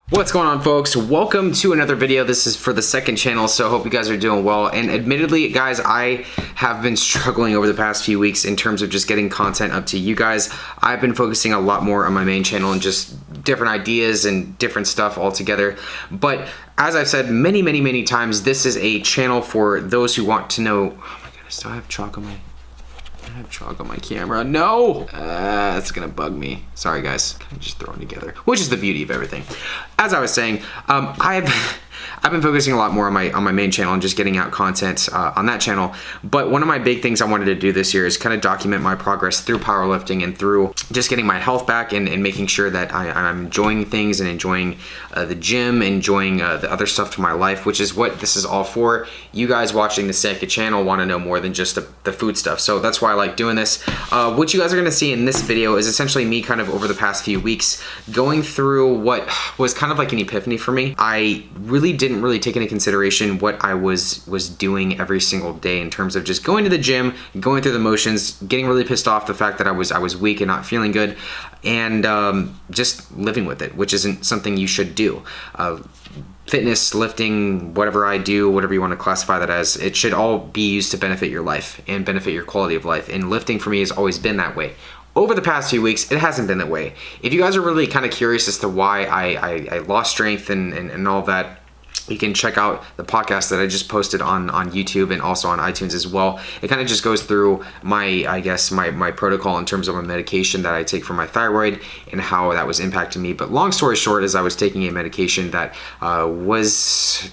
What's going on, folks? Welcome to another video. This is for the second channel, so I hope you guys are doing well. And admittedly, guys, I have been struggling over the past few weeks in terms of just getting content up to you guys. I've been focusing a lot more on my main channel and just different ideas and different stuff altogether. But as I've said many times, this is a channel for those who want to know. Oh my goodness, do I have chalk on my... I have chalk on my camera. No! That's gonna bug me. Sorry, guys. Kind of just throwing together, which is the beauty of everything. As I was saying, I've been focusing a lot more on my main channel and just getting out content on that channel. But one of my big things I wanted to do this year is kind of document my progress through powerlifting and through just getting my health back and making sure that I'm enjoying things and enjoying the gym, enjoying the other stuff to my life, which is what this is all for. You guys watching the second channel want to know more than just the food stuff. So that's why I like doing this. What you guys are going to see in this video is essentially me kind of over the past few weeks going through what was kind of like an epiphany for me. I really didn't take into consideration what I was doing every single day in terms of just going to the gym, going through the motions, getting really pissed off the fact that I was weak and not feeling good, and just living with it, which isn't something you should do. Fitness, lifting, whatever I do, whatever you want to classify that as, it should all be used to benefit your life and benefit your quality of life. And lifting for me has always been that way. Over the past few weeks, it hasn't been that way. If you guys are really kind of curious as to why I lost strength and all that, you can check out the podcast that I just posted on YouTube and also on iTunes as well. It kind of just goes through my protocol in terms of my medication that I take for my thyroid and how that was impacting me. But long story short is I was taking a medication that was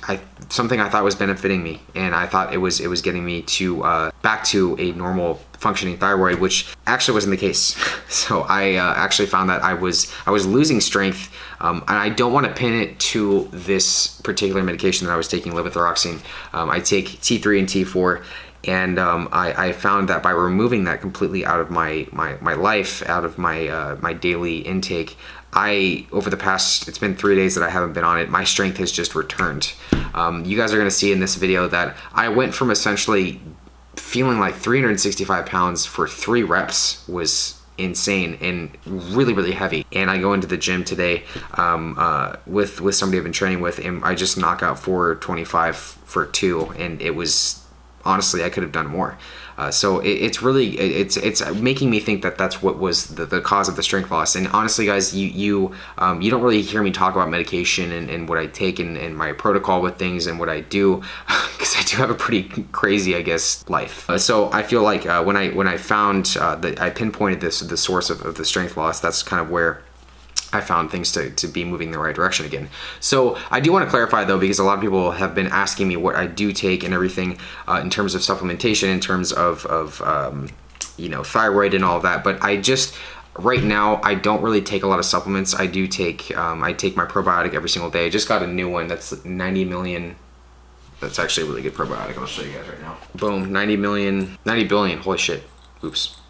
something I thought was benefiting me, and I thought it was getting me to back to a normal functioning thyroid, which actually wasn't the case. So I actually found that I was losing strength, and I don't want to pin it to this particular medication that I was taking, levothyroxine. I take T3 and T4, and I found that by removing that completely out of my life, out of my daily intake, over the past, it's been 3 days that I haven't been on it, my strength has just returned. You guys are going to see in this video that I went from essentially feeling like 365 pounds for 3 reps was insane and really heavy. And I go into the gym today with somebody I've been training with, and I just knock out 425 for 2, and it was, honestly, I could have done more. So it's making me think that that's what was the cause of the strength loss. And honestly, guys, you don't really hear me talk about medication and what I take and my protocol with things and what I do, because I do have a pretty crazy, I guess, life. So I feel like when I found that I pinpointed the source of the strength loss, that's kind of where I found things to be moving in the right direction again. So I do want to clarify though, because a lot of people have been asking me what I do take and everything in terms of supplementation, in terms of thyroid and all that. But right now, I don't really take a lot of supplements. I do take my probiotic every single day. I just got a new one that's 90 million. That's actually a really good probiotic. I'll show you guys right now. Boom, 90 billion, holy shit, oops.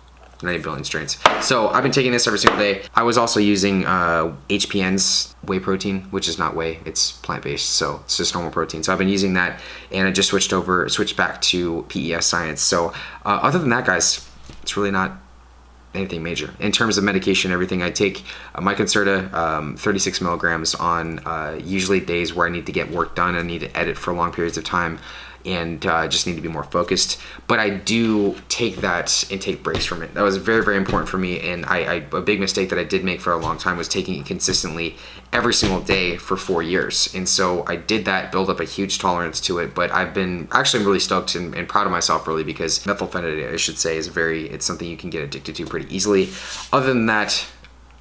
90 billion strains. So I've been taking this every single day. I was also using HPN's whey protein, which is not whey, it's plant-based, so it's just normal protein. So I've been using that, and I just switched back to PES Science. So other than that, guys, it's really not anything major. In terms of medication, everything, I take my Concerta 36 milligrams on usually days where I need to get work done, I need to edit for long periods of time, and just need to be more focused. But I do take that and take breaks from it. That was very important for me, and a big mistake that I did make for a long time was taking it consistently every single day for 4 years. And so I did that, build up a huge tolerance to it, but I've been actually really stoked and proud of myself, really, because methylphenidate, I should say, it's something you can get addicted to pretty easily. Other than that,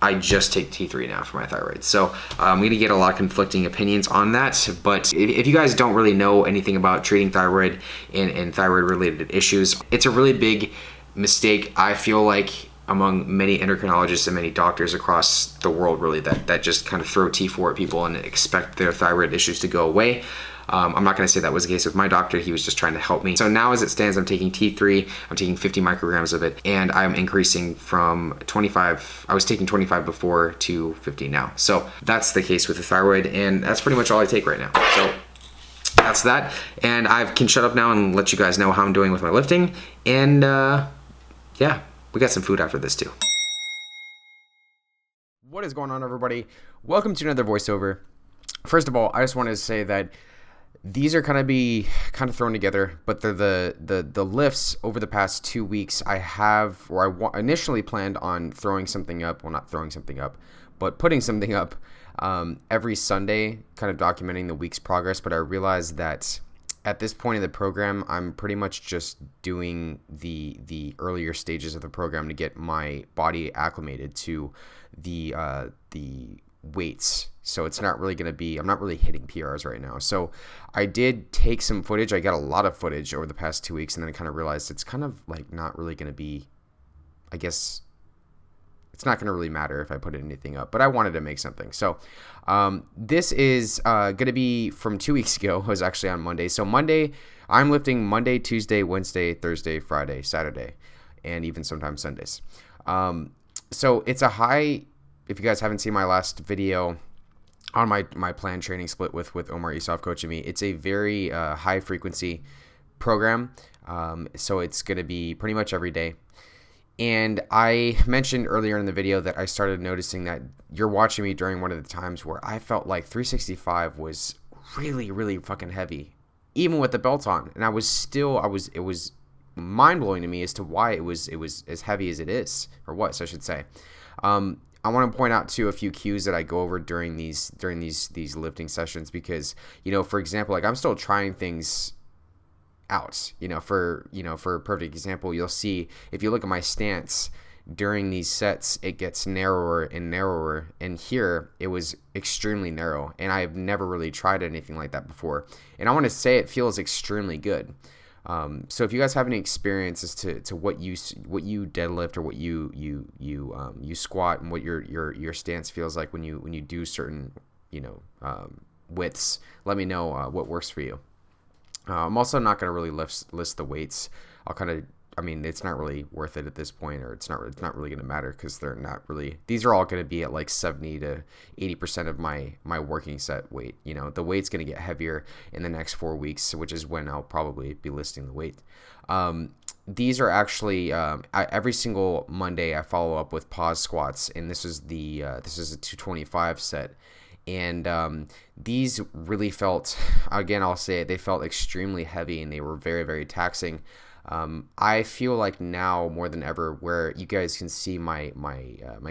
I just take T3 now for my thyroid. So I'm gonna get a lot of conflicting opinions on that, but if you guys don't really know anything about treating thyroid and thyroid related issues, it's a really big mistake, I feel like, among many endocrinologists and many doctors across the world, really, that just kind of throw T4 at people and expect their thyroid issues to go away. I'm not going to say that was the case with my doctor. He was just trying to help me. So now as it stands, I'm taking T3, I'm taking 50 micrograms of it, and I'm increasing from 25, I was taking 25 before, to 50 now. So that's the case with the thyroid, and that's pretty much all I take right now. So that's that, and I can shut up now and let you guys know how I'm doing with my lifting, and yeah, we got some food after this too. What is going on, everybody? Welcome to another voiceover. First of all, I just wanted to say that these are kind of thrown together, but they're the lifts over the past 2 weeks. Initially planned on throwing something up. Well, not throwing something up, but putting something up every Sunday, kind of documenting the week's progress. But I realized that at this point in the program, I'm pretty much just doing the earlier stages of the program to get my body acclimated to the weights. So it's not really going to be, I'm not really hitting PRs right now. So I did take some footage. I got a lot of footage over the past 2 weeks, and then I kind of realized it's kind of like not really going to be, I guess it's not going to really matter if I put anything up, but I wanted to make something. So this is going to be from 2 weeks ago. It was actually on Monday. So Monday, I'm lifting Monday, Tuesday, Wednesday, Thursday, Friday, Saturday, and even sometimes Sundays. So it's a high, if you guys haven't seen my last video on my planned training split with Omar Isov coaching me, it's a very high frequency program. So it's going to be pretty much every day. And I mentioned earlier in the video that I started noticing that you're watching me during one of the times where I felt like 365 was really, really fucking heavy, even with the belt on. And it was mind blowing to me as to why it was as heavy as it is, or what, so I should say. I want to point out too a few cues that I go over during these lifting sessions, because, for example, like I'm still trying things out. For a perfect example, you'll see if you look at my stance during these sets, it gets narrower and narrower, and here it was extremely narrow, and I've never really tried anything like that before, and I want to say it feels extremely good. So if you guys have any experience as to what you deadlift or what you squat, and what your stance feels like when you do certain widths, let me know what works for you. I'm also not going to really list the weights. It's not really worth it at this point, or it's not really going to matter, because these are all going to be at like 70 to 80% of my working set weight. The weight's going to get heavier in the next 4 weeks, which is when I'll probably be listing the weight. These are actually every single Monday I follow up with pause squats, and this is a 225 set. And these really felt, again, I'll say it, they felt extremely heavy, and they were very, very taxing. I feel like now more than ever, where you guys can see my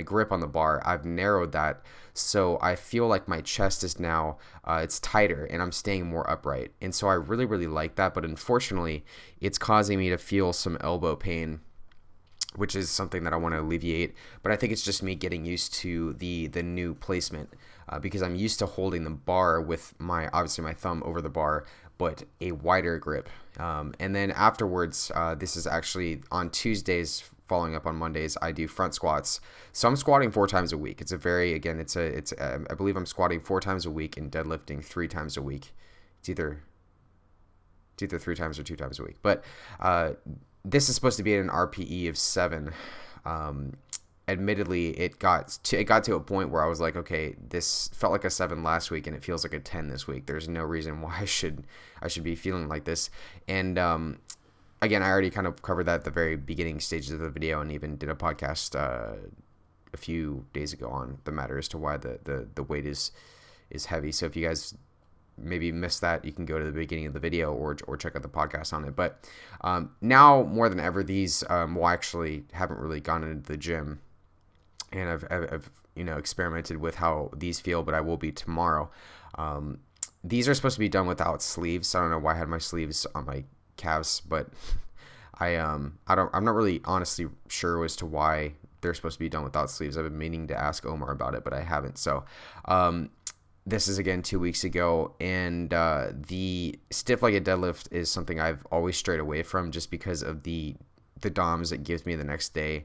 grip on the bar, I've narrowed that, so I feel like my chest is now it's tighter, and I'm staying more upright, and so I really, really like that. But unfortunately, it's causing me to feel some elbow pain, which is something that I want to alleviate. But I think it's just me getting used to the new placement, because I'm used to holding the bar with obviously my thumb over the bar, but a wider grip. And then afterwards, this is actually on Tuesdays, following up on Mondays, I do front squats. So I'm squatting 4 times a week. I believe I'm squatting 4 times a week and deadlifting 3 times a week. It's either 3 times or 2 times a week. But this is supposed to be at an RPE of 7. Admittedly, it got to a point where I was like, okay, this felt like a 7 last week, and it feels like a 10 this week. There's no reason why I should be feeling like this. And again, I already kind of covered that at the very beginning stages of the video, and even did a podcast a few days ago on the matter as to why the weight is heavy. So if you guys maybe missed that, you can go to the beginning of the video or check out the podcast on it. But now more than ever, these actually haven't really gone into the gym, and I've experimented with how these feel, but I will be tomorrow. These are supposed to be done without sleeves. I don't know why I had my sleeves on my calves, but I'm not really honestly sure as to why they're supposed to be done without sleeves. I've been meaning to ask Omar about it, but I haven't. So this is, again, 2 weeks ago, and the stiff-legged deadlift is something I've always strayed away from, just because of the DOMs it gives me the next day,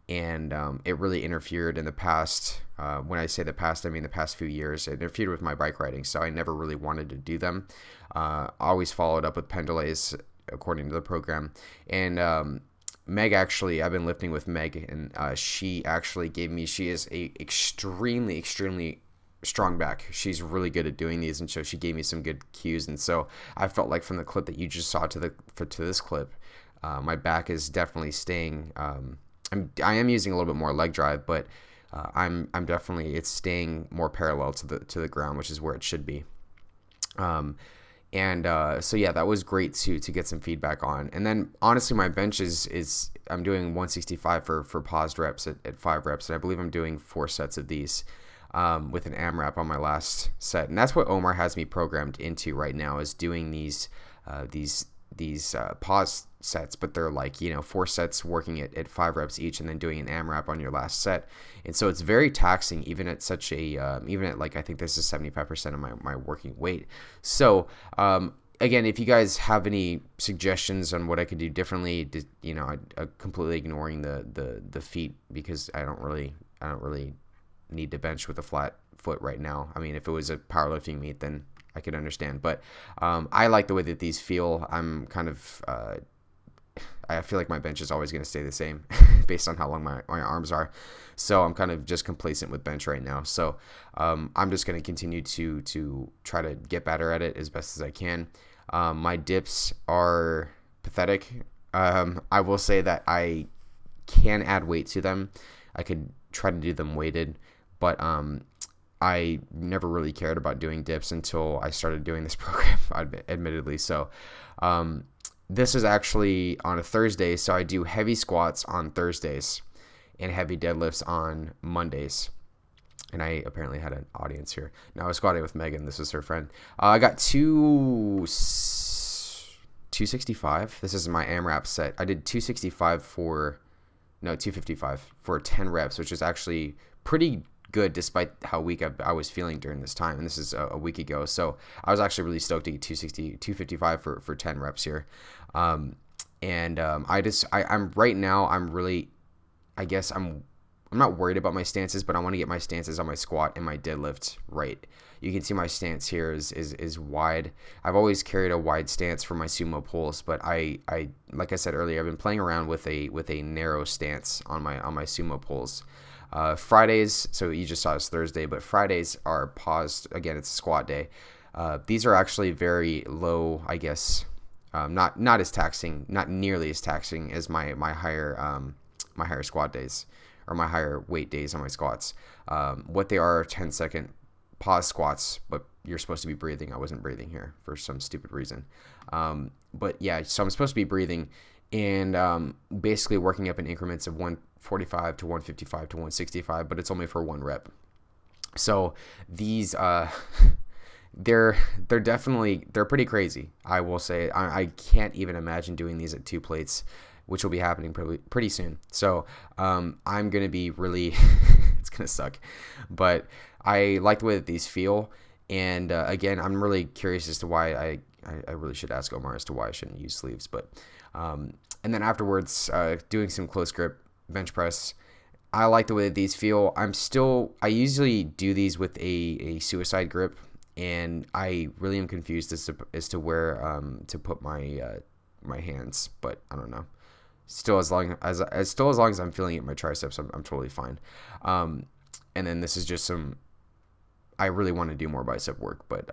and it really interfered in the past. When I say the past, I mean the past few years. It interfered with my bike riding, so I never really wanted to do them. Always followed up with pendulays according to the program, and Meg, actually, I've been lifting with Meg, and she actually she is a extremely strong back. She's really good at doing these, and so she gave me some good cues. And so I felt like from the clip that you just saw to this clip, my back is definitely staying. I am using a little bit more leg drive, but I'm definitely, it's staying more parallel to the ground, which is where it should be. So yeah, that was great to get some feedback on. And then honestly, my bench is I'm doing 165 for paused reps at 5 reps, and I believe I'm doing 4 sets of these with an AMRAP on my last set. And that's what Omar has me programmed into right now, is doing these pause sets, but they're like, 4 sets working at 5 reps each, and then doing an AMRAP on your last set. And so it's very taxing, even at such a even at, like, I think this is 75% of my working weight. So again, if you guys have any suggestions on what I could do differently, I'm completely ignoring the feet, because I don't really need to bench with a flat foot right now. I mean, if it was a powerlifting meet, then I could understand, but I like the way that these feel. I'm kind of I feel like my bench is always going to stay the same based on how long my arms are, so I'm kind of just complacent with bench right now. So I'm just going to continue to try to get better at it as best as I can. My dips are pathetic. I will say that I can add weight to them. I could try to do them weighted, but I never really cared about doing dips until I started doing this program, admittedly. So this is actually on a Thursday, so I do heavy squats on Thursdays and heavy deadlifts on Mondays. And I apparently had an audience here. Now I was squatting with Megan. This is her friend. I got 265. This is my AMRAP set. I did 255 255 for 10 reps, which is actually pretty good despite how weak I was feeling during this time. And this is a week ago. So I was actually really stoked to get 255 for 10 reps here. I'm right now, I'm not worried about my stances, but I want to get my stances on my squat and my deadlift right. You can see my stance here is wide. I've always carried a wide stance for my sumo pulls, but I like I said earlier, I've been playing around with a narrow stance on my sumo pulls. Fridays, so you just saw this Thursday, but Fridays are paused. Again, it's a squat day. These are actually very low, I guess. Not as taxing, not nearly as taxing as my higher squat days, or my higher weight days on my squats. What they are 10-second pause squats, but you're supposed to be breathing. I wasn't breathing here for some stupid reason. But yeah, so I'm supposed to be breathing and basically working up in increments of 145 to 155 to 165, but it's only for 1 rep. So these they're pretty crazy, I will say. I can't even imagine doing these at 2 plates, which will be happening pretty soon. So I'm going to be really it's going to suck, but I like the way that these feel. And again, I'm really curious as to why I really should ask Omar as to why I shouldn't use sleeves. But and then afterwards, doing some close grip bench press. I like the way that these feel. I usually do these with a suicide grip, and I really am confused as to where to put my hands, but I don't know. Still, as long as I'm feeling it in my triceps, I'm totally fine. And then this is just I really want to do more bicep work, but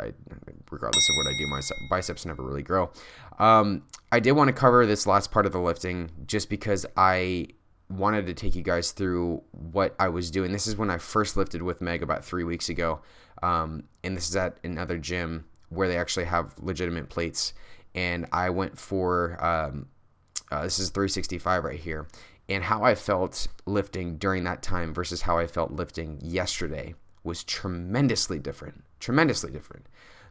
regardless of what I do, my biceps never really grow. I did want to cover this last part of the lifting just because I wanted to take you guys through what I was doing. This is when I first lifted with Meg about 3 weeks ago. And this is at another gym where they actually have legitimate plates. And I went for, this is 365 right here. And how I felt lifting during that time versus how I felt lifting yesterday was tremendously different.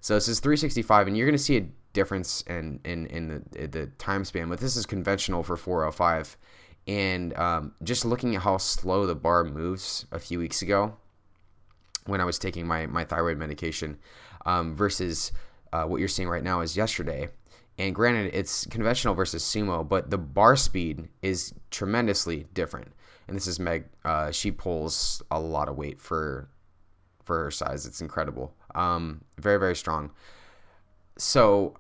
So this is 365, and you're going to see a difference in the time span. But this is conventional for 405. And just looking at how slow the bar moves a few weeks ago when I was taking my thyroid medication versus what you're seeing right now is yesterday. And granted, it's conventional versus sumo, but the bar speed is tremendously different. And this is Meg. She pulls a lot of weight for her size. It's incredible. Very, very strong. So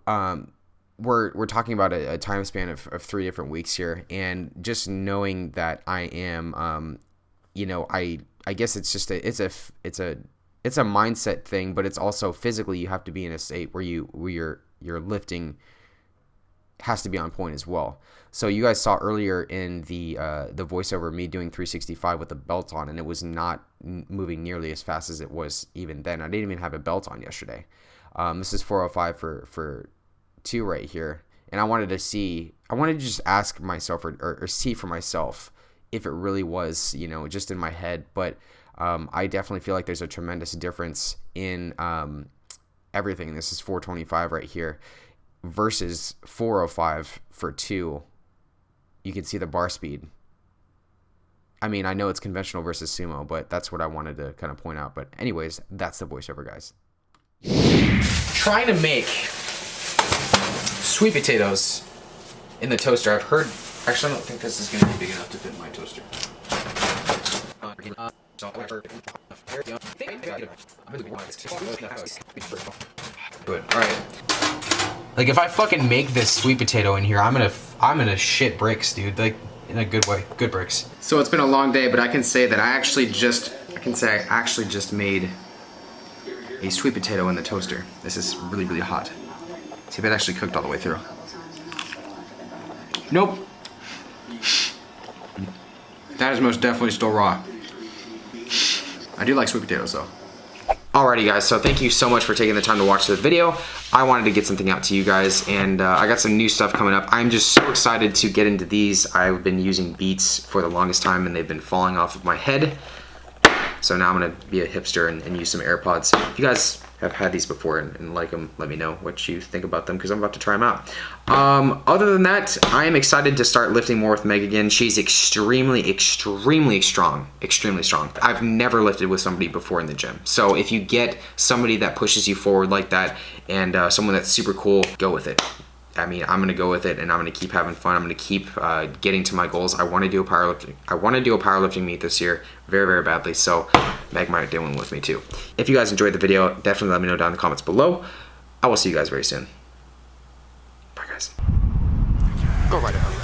we're talking about a time span of 3 different weeks here, and just knowing that I am, I guess it's just it's a mindset thing, but it's also physically you have to be in a state where you're lifting has to be on point as well. So you guys saw earlier in the voiceover me doing 365 with a belt on, and it was not moving nearly as fast as it was even then. I didn't even have a belt on yesterday. This is 405 for 2 right here, and I wanted to just ask myself or see for myself if it really was, you know, just in my head. But I definitely feel like there's a tremendous difference in everything. This is 425 right here versus 405 for 2. You can see the bar speed. I mean, I know it's conventional versus sumo, but that's what I wanted to kind of point out. But anyways, that's the voiceover, guys. Trying to make sweet potatoes in the toaster. I've heard, actually I don't think this is going to be big enough to fit in my toaster. Good. All right. Like if I fucking make this sweet potato in here, I'm gonna shit bricks, dude. Like in a good way, good bricks. So it's been a long day, but I can say that I actually just made a sweet potato in the toaster. This is really, really hot. See if it actually cooked all the way through. Nope. That is most definitely still raw. I do like sweet potatoes though. Alrighty guys, so thank you so much for taking the time to watch the video. I wanted to get something out to you guys, and I got some new stuff coming up. I'm just so excited to get into these. I've been using Beats for the longest time and they've been falling off of my head. So now I'm gonna be a hipster and use some AirPods. If you guys have had these before and like them, let me know what you think about them because I'm about to try them out. Other than that, I am excited to start lifting more with Meg again. She's extremely strong, extremely strong. I've never lifted with somebody before in the gym. So if you get somebody that pushes you forward like that and someone that's super cool, go with it. I mean, I'm gonna go with it and I'm gonna keep having fun. I'm gonna keep getting to my goals. I wanna do a powerlifting meet this year very, very badly. So Meg might do one with me too. If you guys enjoyed the video, definitely let me know down in the comments below. I will see you guys very soon. Bye guys. Go right ahead.